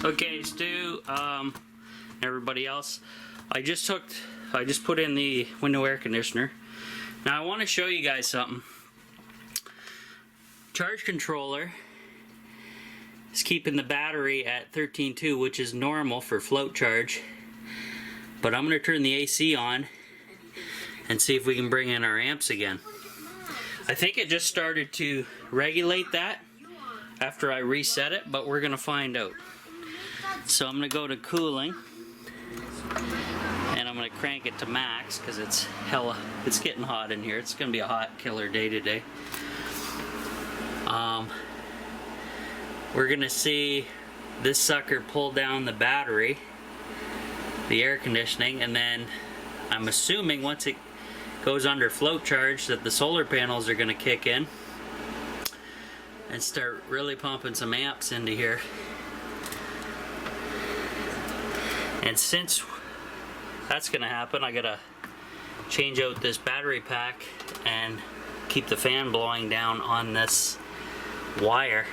Okay, Stu, everybody else, I just put in the window air conditioner. Now I want to show you guys something. Charge controller is keeping the battery at 13.2, which is normal for float charge. But I'm going to turn the AC on and see if we can bring in our amps again. I think it just started to regulate that after I reset it, but we're going to find out. So I'm going to go to cooling, and I'm going to crank it to max because it's getting hot in here. It's going to be a hot killer day today. We're going to see this sucker pull down the battery, the air conditioning, and then I'm assuming once it goes under float charge that the solar panels are going to kick in and start really pumping some amps into here. And since that's going to happen, I got to change out this battery pack and keep the fan blowing down on this wire,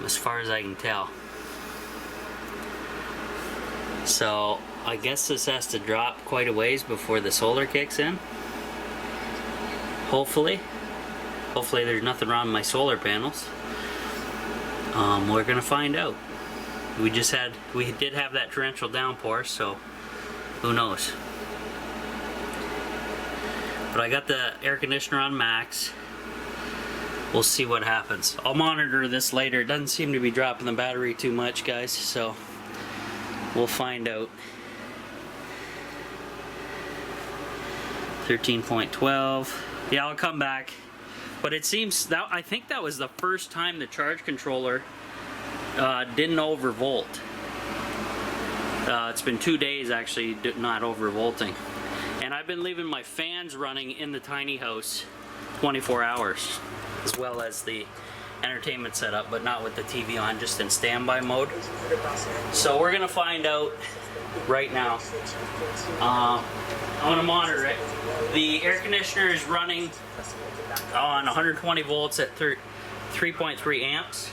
as far as I can tell. So I guess this has to drop quite a ways before the solar kicks in. Hopefully there's nothing wrong with my solar panels. We're gonna find out. We did have that torrential downpour, so who knows. But I got the air conditioner on max. We'll see what happens. I'll monitor this later. It doesn't seem to be dropping the battery too much, guys, so we'll find out. 13.12. Yeah, I'll come back. But it seems that I think that was the first time the charge controller didn't overvolt. It's been 2 days actually not overvolting. And I've been leaving my fans running in the tiny house 24 hours, as well as the entertainment setup, but not with the TV on, just in standby mode. So we're gonna find out right now. I'm gonna monitor it. The air conditioner is running on 120 volts at 3.3 amps,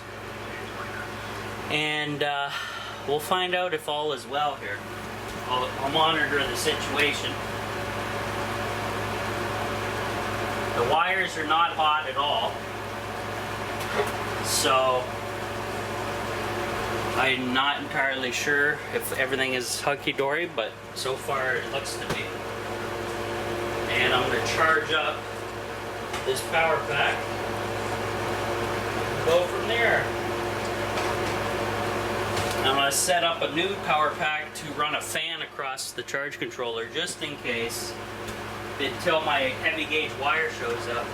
and we'll find out if all is well here. I'll monitor the situation. The wires are not hot at all, so I'm not entirely sure if everything is hunky-dory, but so far it looks to be. And I'm going to charge up this power pack. Go from there. I'm going to set up a new power pack to run a fan across the charge controller just in case, until my heavy gauge wire shows up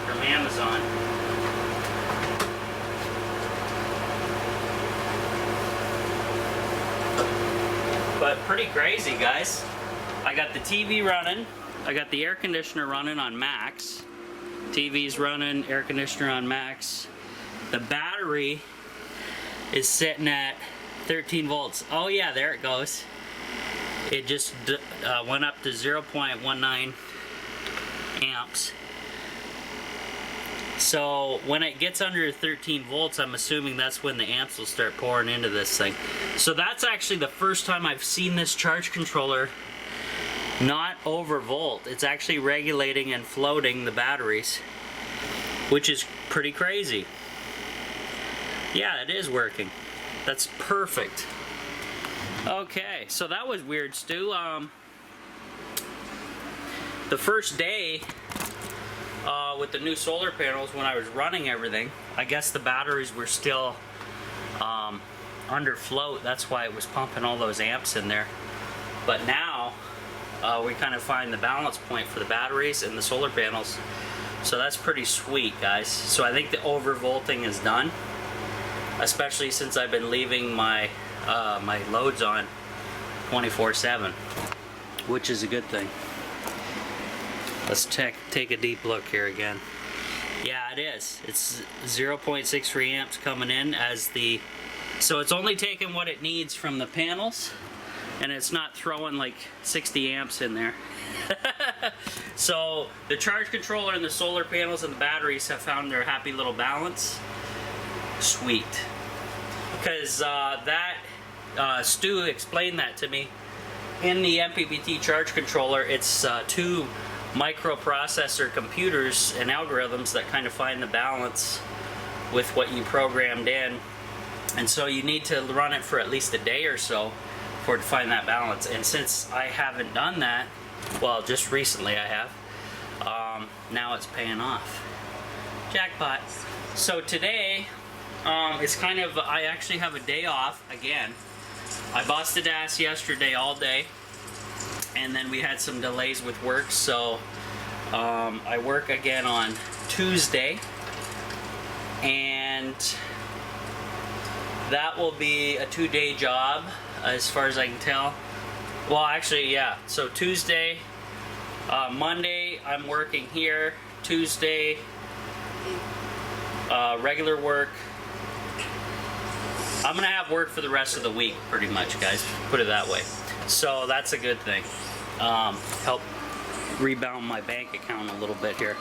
from Amazon. But pretty crazy, guys. I got the TV running. I got the air conditioner running on max. TV's running, air conditioner on max. The battery is sitting at 13 volts. Oh yeah, there it goes. It just went up to 0.19 amps. So when it gets under 13 volts, I'm assuming that's when the amps will start pouring into this thing. So that's actually the first time I've seen this charge controller not overvolt. It's actually regulating and floating the batteries, which is pretty crazy. Yeah, it is working. That's perfect. Okay, so that was weird, Stu. The first day with the new solar panels, when I was running everything, I guess the batteries were still under float. That's why it was pumping all those amps in there. But now we kind of find the balance point for the batteries and the solar panels. So that's pretty sweet, guys. So I think the overvolting is done, especially since I've been leaving my my loads on 24/7, which is a good thing. Let's take a deep look here again. Yeah, it is. It's 0.63 amps coming in as the... So it's only taking what it needs from the panels, and it's not throwing like 60 amps in there. So the charge controller and the solar panels and the batteries have found their happy little balance. Sweet. because Stu explained that to me. In the MPPT charge controller, it's two microprocessor computers and algorithms that kind of find the balance with what you programmed in. And so you need to run it for at least a day or so for it to find that balance. And since I haven't done that, well, just recently I have, now it's paying off. Jackpot. So today, it's kind of, I actually have a day off again. I busted ass yesterday all day, and then we had some delays with work, so I work again on Tuesday, and that will be a 2-day job as far as I can tell. Well, actually, yeah, so Tuesday, Monday I'm working here, Tuesday regular work. I'm gonna have work for the rest of the week, pretty much, guys. Put it that way. So that's a good thing. Help rebound my bank account a little bit here.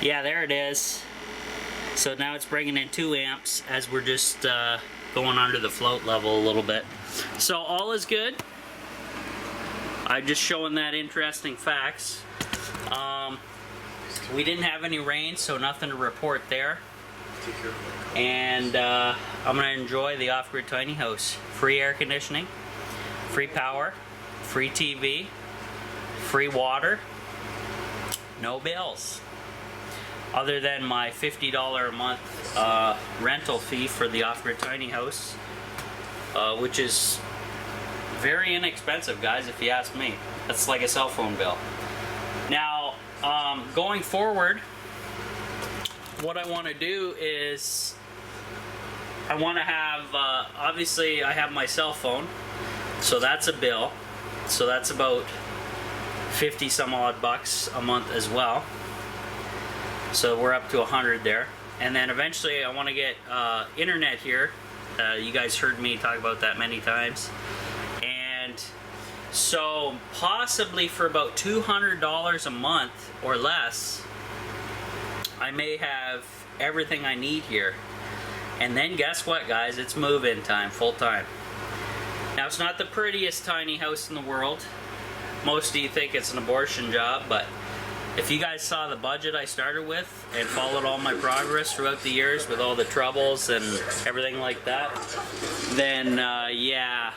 Yeah, there it is. So now it's bringing in 2 amps as we're just going under the float level a little bit. So all is good. I'm just showing that interesting facts. We didn't have any rain, so nothing to report there. And I'm gonna enjoy the off-grid tiny house. Free air conditioning, free power, free TV, free water, no bills. Other than my $50 a month rental fee for the off-grid tiny house, which is very inexpensive, guys, if you ask me. That's like a cell phone bill. Now, going forward, what I want to do is I want to have, obviously I have my cell phone, so that's a bill, so that's about 50 some odd bucks a month as well, so we're up to 100 there. And then eventually I want to get internet here. You guys heard me talk about that many times, and so possibly for about $200 a month or less I may have everything I need here. And then guess what, guys? It's move-in time, full time. Now, it's not the prettiest tiny house in the world. Most of you think it's an abortion job, but if you guys saw the budget I started with and followed all my progress throughout the years with all the troubles and everything like that, then yeah,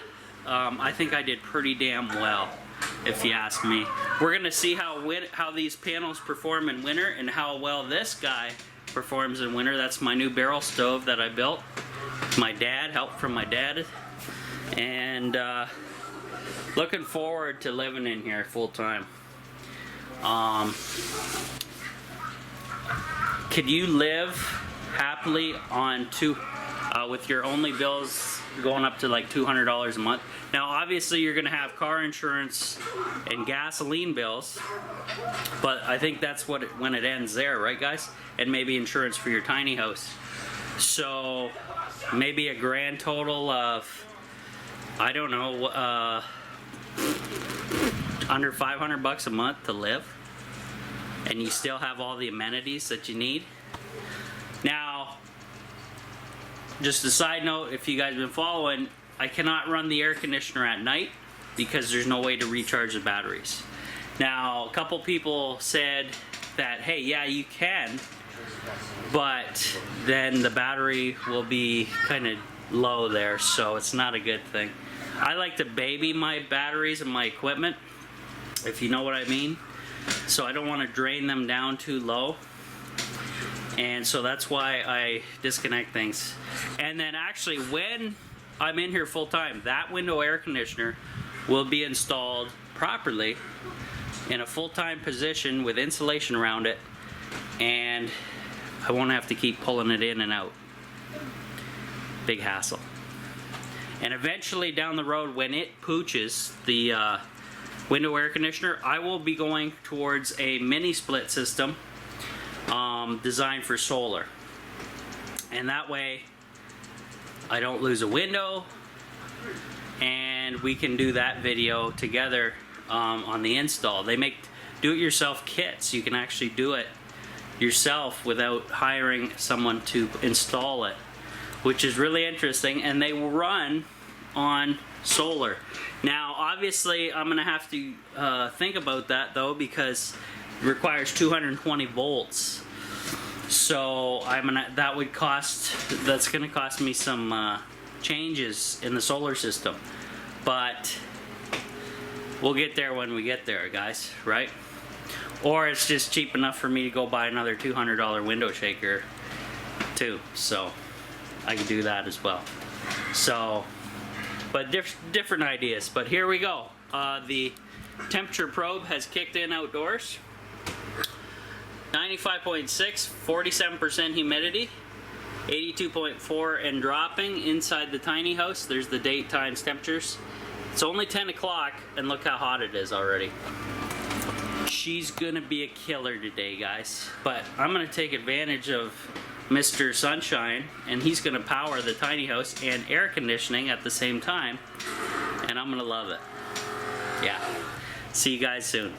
I think I did pretty damn well, if you ask me. We're gonna see how these panels perform in winter and how well this guy performs in winter. That's my new barrel stove that I built. My dad, help from my dad. And looking forward to living in here full time. Could you live happily on with your only bills going up to like $200 a month? Now, obviously, you're going to have car insurance and gasoline bills, but I think that's when it ends there, right, guys? And maybe insurance for your tiny house. So maybe a grand total of, I don't know, under 500 bucks a month to live, and you still have all the amenities that you need. Now, just a side note, if you guys have been following, I cannot run the air conditioner at night because there's no way to recharge the batteries. Now, a couple people said that, hey, yeah, you can, but then the battery will be kind of low there, so it's not a good thing. I like to baby my batteries and my equipment, if you know what I mean. So I don't want to drain them down too low. And so that's why I disconnect things. And then actually when I'm in here full time, that window air conditioner will be installed properly in a full-time position with insulation around it, and I won't have to keep pulling it in and out. Big hassle. And eventually down the road, when it pooches, the window air conditioner, I will be going towards a mini split system designed for solar. And that way I don't lose a window, and we can do that video together on the install. They make do-it-yourself kits. You can actually do it yourself without hiring someone to install it, which is really interesting. And they run on solar. Now obviously I'm gonna have to think about that though, because it requires 220 volts. So that's gonna cost me some changes in the solar system, but we'll get there when we get there, guys, right? Or it's just cheap enough for me to go buy another $200 window shaker too, so I can do that as well. So, but different ideas. But here we go. The temperature probe has kicked in outdoors. 95.6, 47% humidity, 82.4 and dropping inside the tiny house. There's the date, times, temperatures. It's only 10 o'clock and look how hot it is already. She's gonna be a killer today, guys. But I'm gonna take advantage of Mr. Sunshine, and he's gonna power the tiny house and air conditioning at the same time, and I'm gonna love it. Yeah. See you guys soon.